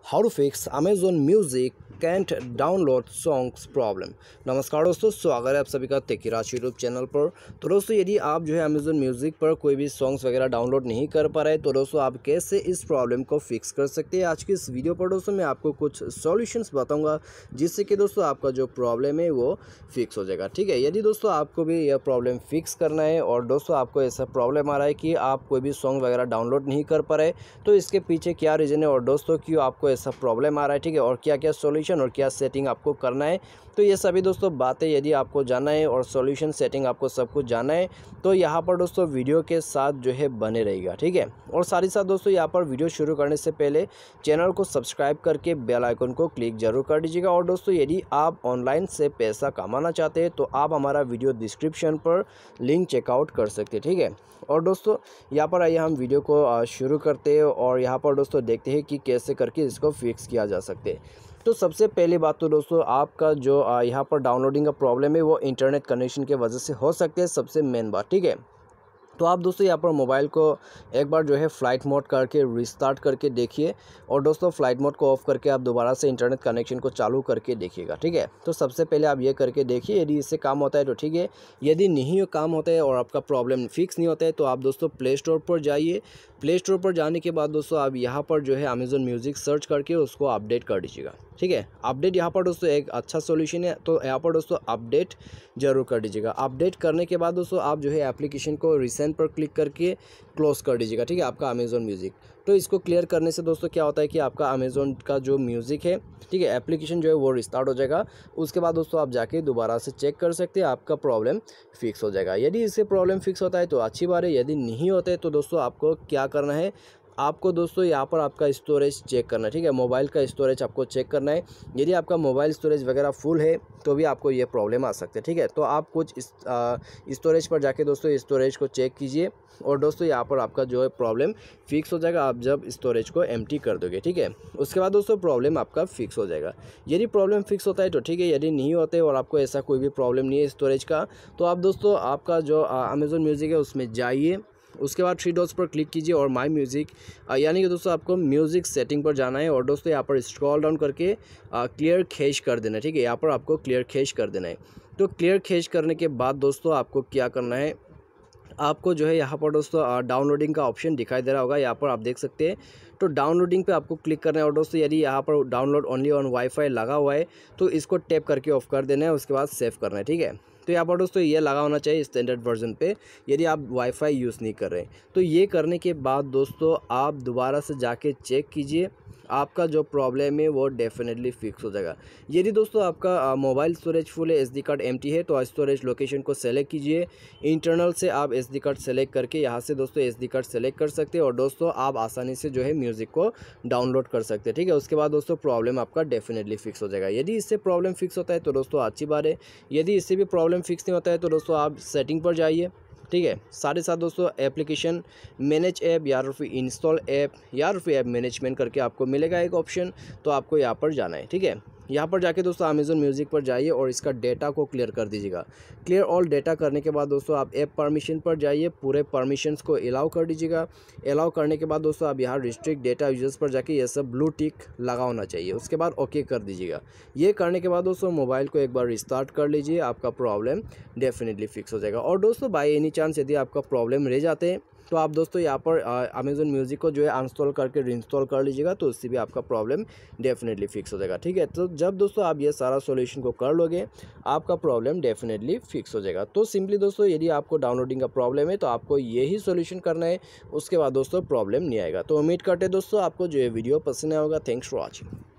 How to fix Amazon music can't download songs problem. नमस्कार दोस्तों, स्वागत है आप सभी का टेकीराज यूट्यूब चैनल पर। तो दोस्तों, यदि आप जो है अमेजोन म्यूजिक पर कोई भी सॉन्ग्स वगैरह डाउनलोड नहीं कर पा रहे तो दोस्तों आप कैसे इस प्रॉब्लम को फिक्स कर सकते हैं। आज की इस वीडियो पर दोस्तों मैं आपको कुछ सॉल्यूशंस बताऊंगा जिससे कि दोस्तों आपका जो प्रॉब्लम है वो फिक्स हो जाएगा। ठीक है, यदि दोस्तों आपको भी यह प्रॉब्लम फिक्स करना है और दोस्तों आपको ऐसा प्रॉब्लम आ रहा है कि आप कोई भी सॉन्ग वगैरह डाउनलोड नहीं कर पा रहे तो इसके पीछे क्या रीज़न है और दोस्तों क्यों आपको ऐसा प्रॉब्लम आ रहा है, ठीक है, और क्या क्या सॉल्यूशन और क्या सेटिंग आपको करना है, तो ये सभी दोस्तों बातें यदि आपको जानना है और सॉल्यूशन सेटिंग आपको सब कुछ जानना है तो यहाँ पर दोस्तों वीडियो के साथ जो है बने रहेगा। ठीक है, और साथ ही साथ दोस्तों यहाँ पर वीडियो शुरू करने से पहले चैनल को सब्सक्राइब करके बेल आइकन को क्लिक जरूर कर दीजिएगा। और दोस्तों यदि आप ऑनलाइन से पैसा कमाना चाहते हैं तो आप हमारा वीडियो डिस्क्रिप्शन पर लिंक चेकआउट कर सकते हैं। ठीक है, और दोस्तों यहाँ पर आइए हम वीडियो को शुरू करते हैं और यहाँ पर दोस्तों देखते हैं कि कैसे करके इसको फिक्स किया जा सकते हैं। तो सबसे पहली बात तो दोस्तों आपका जो यहाँ पर डाउनलोडिंग का प्रॉब्लम है वो इंटरनेट कनेक्शन के वजह से हो सकते हैं, सबसे मेन बात। ठीक है, तो आप दोस्तों यहाँ पर मोबाइल को एक बार जो है फ़्लाइट मोड करके रिस्टार्ट करके देखिए और दोस्तों फ़्लाइट मोड को ऑफ़ करके आप दोबारा से इंटरनेट कनेक्शन को चालू करके देखिएगा। ठीक है, तो सबसे पहले आप ये करके देखिए, यदि इससे काम होता है तो ठीक है, यदि नहीं काम होता है और आपका प्रॉब्लम फिक्स नहीं होता है तो आप दोस्तों प्ले स्टोर पर जाइए। प्ले स्टोर पर जाने के बाद दोस्तों आप यहाँ पर जो है अमेजोन म्यूज़िक सर्च करके उसको अपडेट कर दीजिएगा। ठीक है, अपडेट यहाँ पर दोस्तों एक अच्छा सॉल्यूशन है, तो यहाँ पर दोस्तों अपडेट जरूर कर दीजिएगा। अपडेट करने के बाद दोस्तों आप जो है एप्लीकेशन को रिसेंट पर क्लिक करके क्लोज कर दीजिएगा। ठीक है, आपका अमेजोन म्यूज़िक। तो इसको क्लियर करने से दोस्तों क्या होता है कि आपका अमेजोन का जो म्यूज़िक है, ठीक है, एप्लीकेशन जो है वो रिस्टार्ट हो जाएगा। उसके बाद दोस्तों आप जाके दोबारा से चेक कर सकते हैं, आपका प्रॉब्लम फिक्स हो जाएगा। यदि इससे प्रॉब्लम फिक्स होता है तो अच्छी बात है, यदि नहीं होता है तो दोस्तों आपको क्या करना है, आपको दोस्तों यहाँ पर आपका स्टोरेज चेक करना है। ठीक है, मोबाइल का स्टोरेज आपको चेक करना है। यदि आपका मोबाइल स्टोरेज वगैरह फुल है तो भी आपको ये प्रॉब्लम आ सकते हैं। ठीक है, तो आप कुछ स्टोरेज पर जाके दोस्तों स्टोरेज को चेक कीजिए और दोस्तों यहाँ पर आपका जो है प्रॉब्लम फिक्स हो जाएगा आप जब स्टोरेज को एम्प्टी कर दोगे। ठीक है, उसके बाद दोस्तों प्रॉब्लम आपका फिक्स हो जाएगा। यदि प्रॉब्लम फिक्स होता है तो ठीक है, यदि नहीं होते और आपको ऐसा कोई भी प्रॉब्लम नहीं है स्टोरेज का तो आप दोस्तों आपका जो अमेजोन म्यूज़िक है उसमें जाइए। उसके बाद थ्री डॉट्स पर क्लिक कीजिए और माय म्यूज़िक यानी कि दोस्तों आपको म्यूज़िक सेटिंग पर जाना है और दोस्तों यहाँ पर स्क्रॉल डाउन करके क्लियर कैश कर देना है। ठीक है, यहाँ पर आपको क्लियर कैश कर देना है। तो क्लियर कैश करने के बाद दोस्तों आपको क्या करना है, आपको जो है यहाँ पर दोस्तों डाउनलोडिंग का ऑप्शन दिखाई दे रहा होगा, यहाँ पर आप देख सकते हैं। तो डाउनलोडिंग पे आपको क्लिक करना है और दोस्तों यदि यहाँ पर डाउनलोड ओनली ऑन वाईफाई लगा हुआ है तो इसको टैप करके ऑफ कर देना है, उसके बाद सेव करना है। ठीक है, तो यहाँ पर दोस्तों ये लगा होना चाहिए स्टैंडर्ड वर्जन पे यदि आप वाईफाई यूज़ नहीं कर रहे। तो ये करने के बाद दोस्तों आप दोबारा से जाके चेक कीजिए, आपका जो प्रॉब्लम है वो डेफिनेटली फिक्स हो जाएगा। यदि दोस्तों आपका मोबाइल स्टोरेज फुल है, एसडी कार्ड एम्प्टी है तो स्टोरेज लोकेशन को सेलेक्ट कीजिए। इंटरनल से आप एसडी कार्ड सेलेक्ट करके यहाँ से दोस्तों एसडी कार्ड सेलेक्ट कर सकते हैं और दोस्तों आप आसानी से जो है म्यूज़िक को डाउनलोड कर सकते हैं। ठीक है, उसके बाद दोस्तों प्रॉब्लम आपका डेफिनेटली फिक्स हो जाएगा। यदि इससे प्रॉब्लम फिक्स होता है तो दोस्तों अच्छी बात है, यदि इससे भी प्रॉब्लम फिक्स नहीं होता है तो दोस्तों आप सेटिंग पर जाइए। ठीक है, साथ ही साथ दोस्तों एप्लीकेशन मैनेज ऐप या फिर इंस्टॉल ऐप या फिर ऐप मैनेजमेंट करके आपको मिलेगा एक ऑप्शन, तो आपको यहाँ पर जाना है। ठीक है, यहाँ पर जाके दोस्तों अमेजोन म्यूज़िक पर जाइए और इसका डेटा को क्लियर कर दीजिएगा। क्लियर ऑल डेटा करने के बाद दोस्तों आप ऐप परमिशन पर जाइए, पूरे परमिशंस को अलाउ कर दीजिएगा। अलाउ करने के बाद दोस्तों आप यहाँ रिस्ट्रिक्ट डेटा यूजर्स पर जाके ये सब ब्लू टिक लगा होना चाहिए, उसके बाद ओके कर दीजिएगा। ये करने के बाद दोस्तों मोबाइल को एक बार रिस्टार्ट कर लीजिए, आपका प्रॉब्लम डेफिनेटली फिक्स हो जाएगा। और दोस्तों बाय एनी चांस यदि आपका प्रॉब्लम रह जाते हैं तो आप दोस्तों यहाँ पर अमेजोन म्यूज़िक को जो है अनस्टॉल करके रीइंस्टॉल कर लीजिएगा, तो उससे भी आपका प्रॉब्लम डेफिनेटली फिक्स हो जाएगा। ठीक है, तो जब दोस्तों आप ये सारा सॉल्यूशन को कर लोगे आपका प्रॉब्लम डेफिनेटली फिक्स हो जाएगा। तो सिंपली दोस्तों यदि आपको डाउनलोडिंग का प्रॉब्लम है तो आपको यही सॉल्यूशन करना है, उसके बाद दोस्तों प्रॉब्लम नहीं आएगा। तो उम्मीद करते हैं दोस्तों आपको जो ये वीडियो पसंद आया होगा। Thanks for watching.